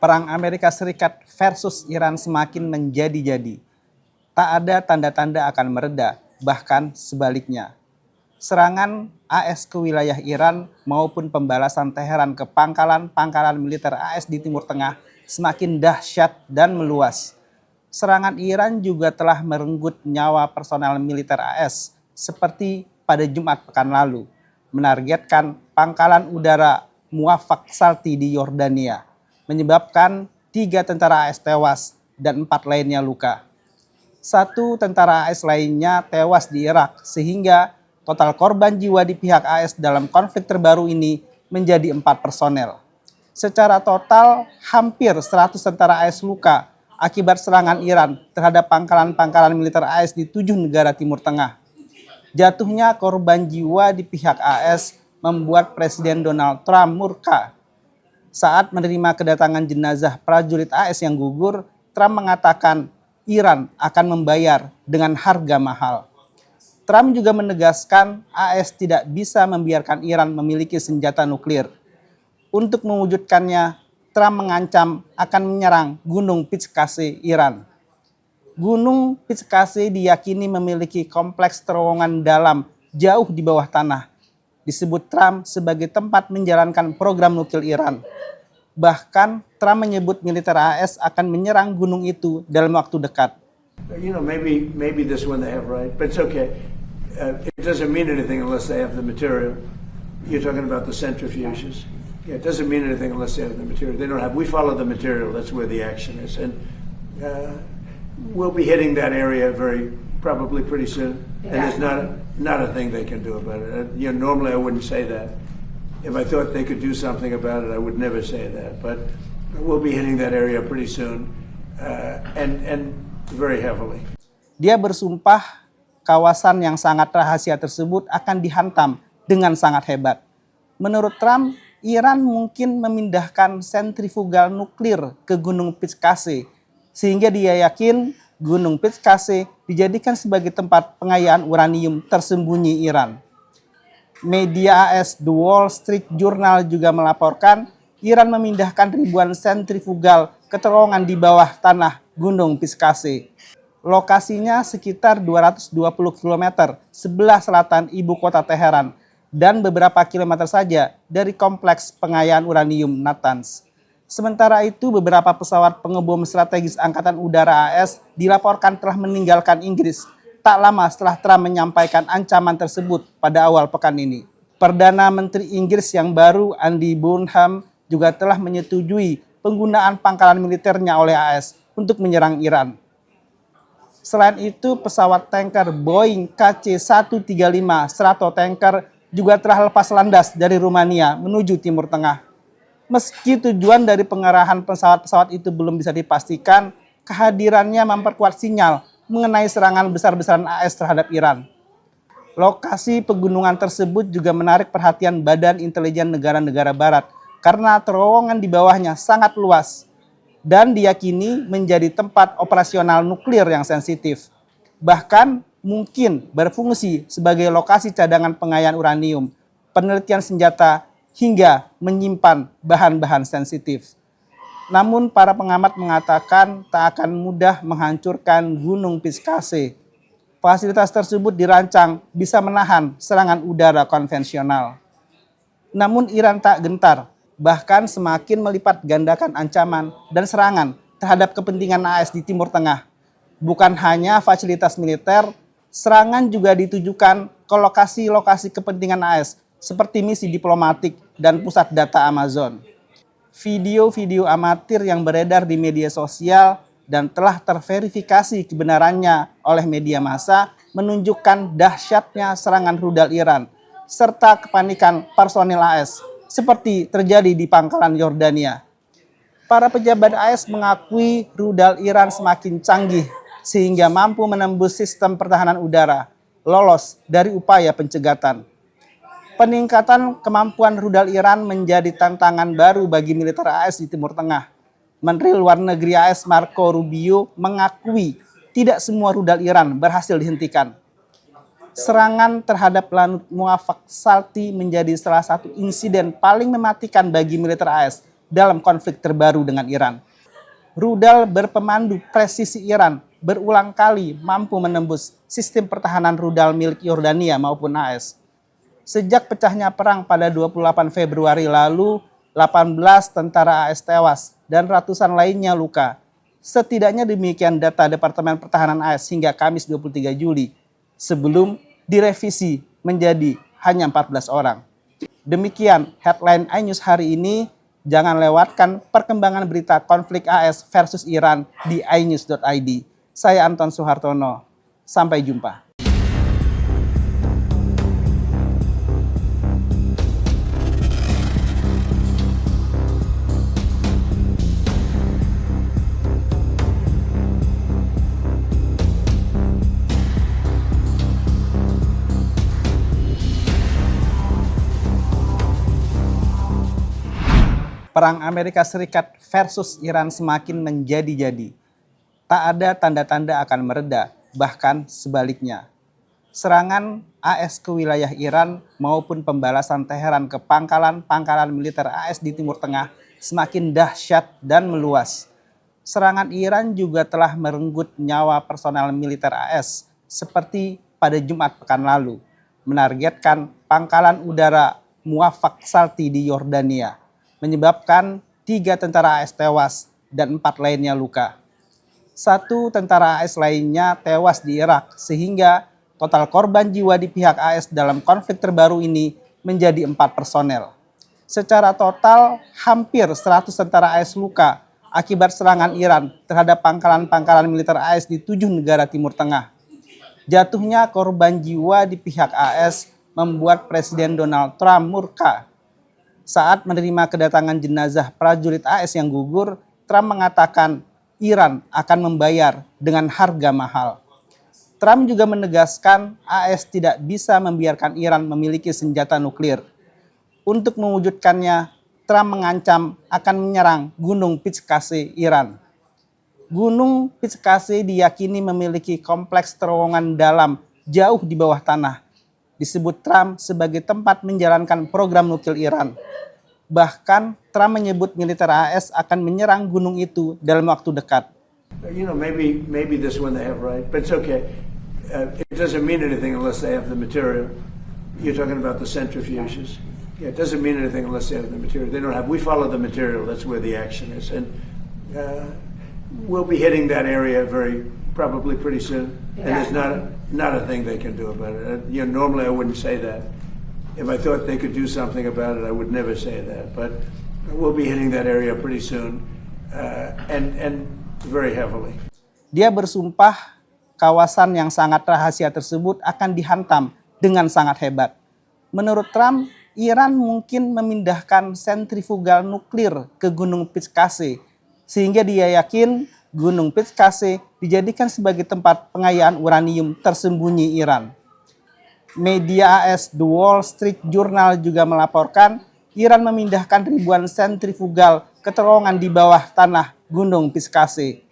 Perang Amerika Serikat versus Iran semakin menjadi-jadi. Tak ada tanda-tanda akan mereda, bahkan sebaliknya. Serangan AS ke wilayah Iran maupun pembalasan Teheran ke pangkalan-pangkalan militer AS di Timur Tengah semakin dahsyat dan meluas. Serangan Iran juga telah merenggut nyawa personel militer AS seperti pada Jumat pekan lalu, menargetkan pangkalan udara Muwafaq Salti di Yordania, menyebabkan 3 tentara AS tewas dan 4 lainnya luka. 1 tentara AS lainnya tewas di Irak, sehingga total korban jiwa di pihak AS dalam konflik terbaru ini menjadi 4 personel. Secara total, hampir 100 tentara AS luka akibat serangan Iran terhadap pangkalan-pangkalan militer AS di 7 negara Timur Tengah. Jatuhnya korban jiwa di pihak AS membuat Presiden Donald Trump murka. Saat menerima kedatangan jenazah prajurit AS yang gugur, Trump mengatakan Iran akan membayar dengan harga mahal. Trump juga menegaskan AS tidak bisa membiarkan Iran memiliki senjata nuklir. Untuk mewujudkannya, Trump mengancam akan menyerang Gunung Pizkase Iran. Gunung Pizkase diyakini memiliki kompleks terowongan dalam jauh di bawah tanah. Disebut Trump sebagai tempat menjalankan program nuklir Iran. Bahkan Trump menyebut militer AS akan menyerang gunung itu dalam waktu dekat. You know, maybe this one they have right, but it's okay. It doesn't mean anything unless they have the material. You're talking about the centrifuges. Yeah, it doesn't mean anything unless they have the material. They don't have. We follow the material. That's where the action is, and we'll be hitting that area probably pretty soon. And there's not a thing they can do about it. You know, normally I wouldn't say that. If I thought they could do something about it, I would never say that. But we'll be hitting that area pretty soon, and very heavily. Dia bersumpah kawasan yang sangat rahasia tersebut akan dihantam dengan sangat hebat. Menurut Trump, Iran mungkin memindahkan sentrifugal nuklir ke Gunung Pizkase, sehingga dia yakin Gunung Pizkase dijadikan sebagai tempat pengayaan uranium tersembunyi Iran. Media AS The Wall Street Journal juga melaporkan Iran memindahkan ribuan sentrifugal ke terowongan di bawah tanah Gunung Pizkase. Lokasinya sekitar 220 km sebelah selatan ibu kota Teheran dan beberapa kilometer saja dari kompleks pengayaan uranium Natanz. Sementara itu, beberapa pesawat pengebom strategis Angkatan Udara AS dilaporkan telah meninggalkan Inggris tak lama setelah Trump menyampaikan ancaman tersebut pada awal pekan ini. Perdana Menteri Inggris yang baru, Andy Burnham, juga telah menyetujui penggunaan pangkalan militernya oleh AS untuk menyerang Iran. Selain itu, pesawat tanker Boeing KC-135 Stratotanker juga telah lepas landas dari Rumania menuju Timur Tengah. Meski tujuan dari pengarahan pesawat-pesawat itu belum bisa dipastikan, kehadirannya memperkuat sinyal mengenai serangan besar-besaran AS terhadap Iran. Lokasi pegunungan tersebut juga menarik perhatian Badan Intelijen Negara-Negara Barat karena terowongan di bawahnya sangat luas dan diyakini menjadi tempat operasional nuklir yang sensitif. Bahkan mungkin berfungsi sebagai lokasi cadangan pengayaan uranium, penelitian senjata, hingga menyimpan bahan-bahan sensitif. Namun para pengamat mengatakan tak akan mudah menghancurkan Gunung Pizkase. Fasilitas tersebut dirancang bisa menahan serangan udara konvensional. Namun Iran tak gentar, bahkan semakin melipat gandakan ancaman dan serangan terhadap kepentingan AS di Timur Tengah. Bukan hanya fasilitas militer, serangan juga ditujukan ke lokasi-lokasi kepentingan AS seperti misi diplomatik dan pusat data Amazon. Video-video amatir yang beredar di media sosial dan telah terverifikasi kebenarannya oleh media massa menunjukkan dahsyatnya serangan rudal Iran serta kepanikan personil AS seperti terjadi di pangkalan Yordania. Para pejabat AS mengakui rudal Iran semakin canggih sehingga mampu menembus sistem pertahanan udara, lolos dari upaya pencegatan. Peningkatan kemampuan rudal Iran menjadi tantangan baru bagi militer AS di Timur Tengah. Menteri Luar Negeri AS Marco Rubio mengakui tidak semua rudal Iran berhasil dihentikan. Serangan terhadap Lanut Muwafaq Salti menjadi salah satu insiden paling mematikan bagi militer AS dalam konflik terbaru dengan Iran. Rudal berpemandu presisi Iran berulang kali mampu menembus sistem pertahanan rudal milik Yordania maupun AS. Sejak pecahnya perang pada 28 Februari lalu, 18 tentara AS tewas dan ratusan lainnya luka. Setidaknya demikian data Departemen Pertahanan AS hingga Kamis 23 Juli, sebelum direvisi menjadi hanya 14 orang. Demikian headline iNews hari ini. Jangan lewatkan perkembangan berita konflik AS versus Iran di inews.id. Saya Anton Suhartono. Sampai jumpa. Perang Amerika Serikat versus Iran semakin menjadi-jadi. Tak ada tanda-tanda akan mereda, bahkan sebaliknya. Serangan AS ke wilayah Iran maupun pembalasan Teheran ke pangkalan-pangkalan militer AS di Timur Tengah semakin dahsyat dan meluas. Serangan Iran juga telah merenggut nyawa personel militer AS seperti pada Jumat pekan lalu, menargetkan pangkalan udara Muwafaq Salti di Yordania, menyebabkan 3 tentara AS tewas dan 4 lainnya luka. 1 tentara AS lainnya tewas di Irak, sehingga total korban jiwa di pihak AS dalam konflik terbaru ini menjadi 4 personel. Secara total, hampir 100 tentara AS luka akibat serangan Iran terhadap pangkalan-pangkalan militer AS di 7 negara Timur Tengah. Jatuhnya korban jiwa di pihak AS membuat Presiden Donald Trump murka. Saat menerima kedatangan jenazah prajurit AS yang gugur, Trump mengatakan Iran akan membayar dengan harga mahal. Trump juga menegaskan AS tidak bisa membiarkan Iran memiliki senjata nuklir. Untuk mewujudkannya, Trump mengancam akan menyerang Gunung Pizkase Iran. Gunung Pizkase diyakini memiliki kompleks terowongan dalam jauh di bawah tanah. Disebut Trump sebagai tempat menjalankan program nuklir Iran. Bahkan Trump menyebut militer AS akan menyerang gunung itu dalam waktu dekat. You know, maybe this one they have right, but it's okay. It doesn't mean anything unless they have the material. You're talking about the centrifuges. Yeah, it doesn't mean anything unless they have the material. They don't have. We follow the material. That's where the action is, and we'll be hitting that area probably pretty soon. And there's not a thing they can do about it. You know, normally I wouldn't say that. If I thought they could do something about it, I would never say that. But we'll be hitting that area pretty soon, and very heavily. Dia bersumpah kawasan yang sangat rahasia tersebut akan dihantam dengan sangat hebat. Menurut Trump, Iran mungkin memindahkan sentrifugal nuklir ke Gunung Pizkase, sehingga dia yakin Gunung Pizkase dijadikan sebagai tempat pengayaan uranium tersembunyi Iran. Media AS The Wall Street Journal juga melaporkan Iran memindahkan ribuan sentrifugal ke terowongan di bawah tanah Gunung Pizkase.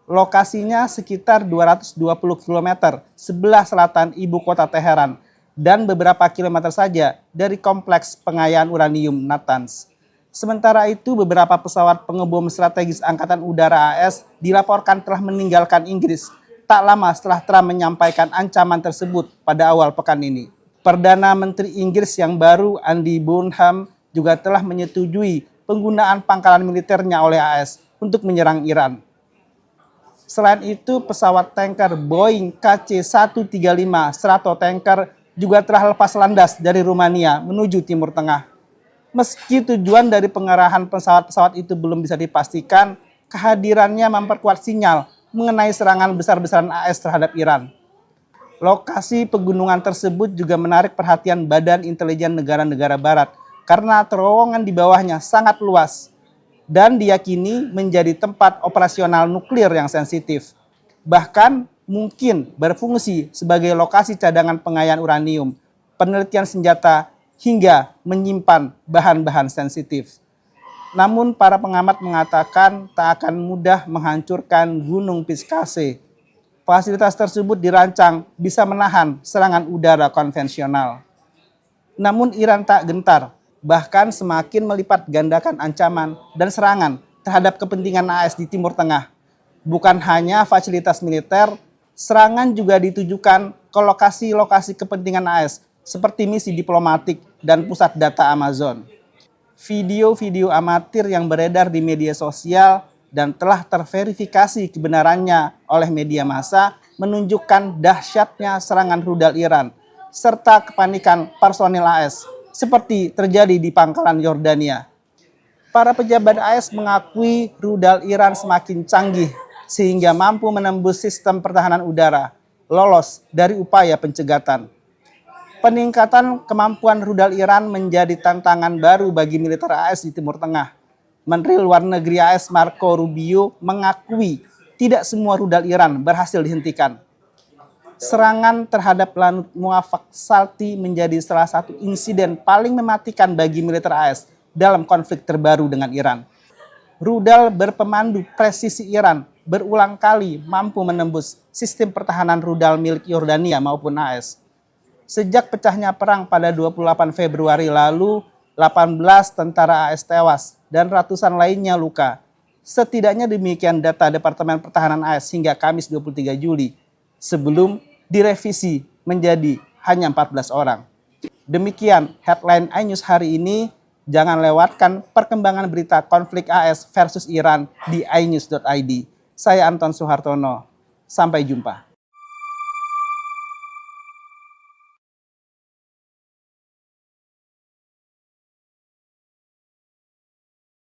Lokasinya sekitar 220 km sebelah selatan ibu kota Teheran dan beberapa kilometer saja dari kompleks pengayaan uranium Natanz. Sementara itu, beberapa pesawat pengebom strategis Angkatan Udara AS dilaporkan telah meninggalkan Inggris tak lama setelah Trump menyampaikan ancaman tersebut pada awal pekan ini. Perdana Menteri Inggris yang baru, Andy Burnham, juga telah menyetujui penggunaan pangkalan militernya oleh AS untuk menyerang Iran. Selain itu, pesawat tanker Boeing KC-135 Stratotanker juga telah lepas landas dari Rumania menuju Timur Tengah. Meski tujuan dari pengarahan pesawat-pesawat itu belum bisa dipastikan, kehadirannya memperkuat sinyal mengenai serangan besar-besaran AS terhadap Iran. Lokasi pegunungan tersebut juga menarik perhatian Badan Intelijen Negara-Negara Barat karena terowongan di bawahnya sangat luas dan diyakini menjadi tempat operasional nuklir yang sensitif. Bahkan mungkin berfungsi sebagai lokasi cadangan pengayaan uranium, penelitian senjata, hingga menyimpan bahan-bahan sensitif. Namun para pengamat mengatakan tak akan mudah menghancurkan Gunung Pizkase. Fasilitas tersebut dirancang bisa menahan serangan udara konvensional. Namun Iran tak gentar. bahkan semakin melipat gandakan ancaman dan serangan terhadap kepentingan AS di Timur Tengah. Bukan hanya fasilitas militer, serangan juga ditujukan ke lokasi-lokasi kepentingan AS seperti misi diplomatik dan pusat data Amazon. Video-video amatir yang beredar di media sosial dan telah terverifikasi kebenarannya oleh media massa menunjukkan dahsyatnya serangan rudal Iran serta kepanikan personil AS seperti terjadi di pangkalan Yordania. Para pejabat AS mengakui rudal Iran semakin canggih sehingga mampu menembus sistem pertahanan udara, lolos dari upaya pencegatan. Peningkatan kemampuan rudal Iran menjadi tantangan baru bagi militer AS di Timur Tengah. Menteri Luar Negeri AS Marco Rubio mengakui tidak semua rudal Iran berhasil dihentikan. Serangan terhadap Lanut Muwafaq Salti menjadi salah satu insiden paling mematikan bagi militer AS dalam konflik terbaru dengan Iran. Rudal berpemandu presisi Iran berulang kali mampu menembus sistem pertahanan rudal milik Yordania maupun AS. Sejak pecahnya perang pada 28 Februari lalu, 18 tentara AS tewas dan ratusan lainnya luka. Setidaknya demikian data Departemen Pertahanan AS hingga Kamis 23 Juli, sebelum direvisi menjadi hanya 14 orang. Demikian headline iNews hari ini. Jangan lewatkan perkembangan berita konflik AS versus Iran di inews.id. Saya Anton Suhartono. Sampai jumpa.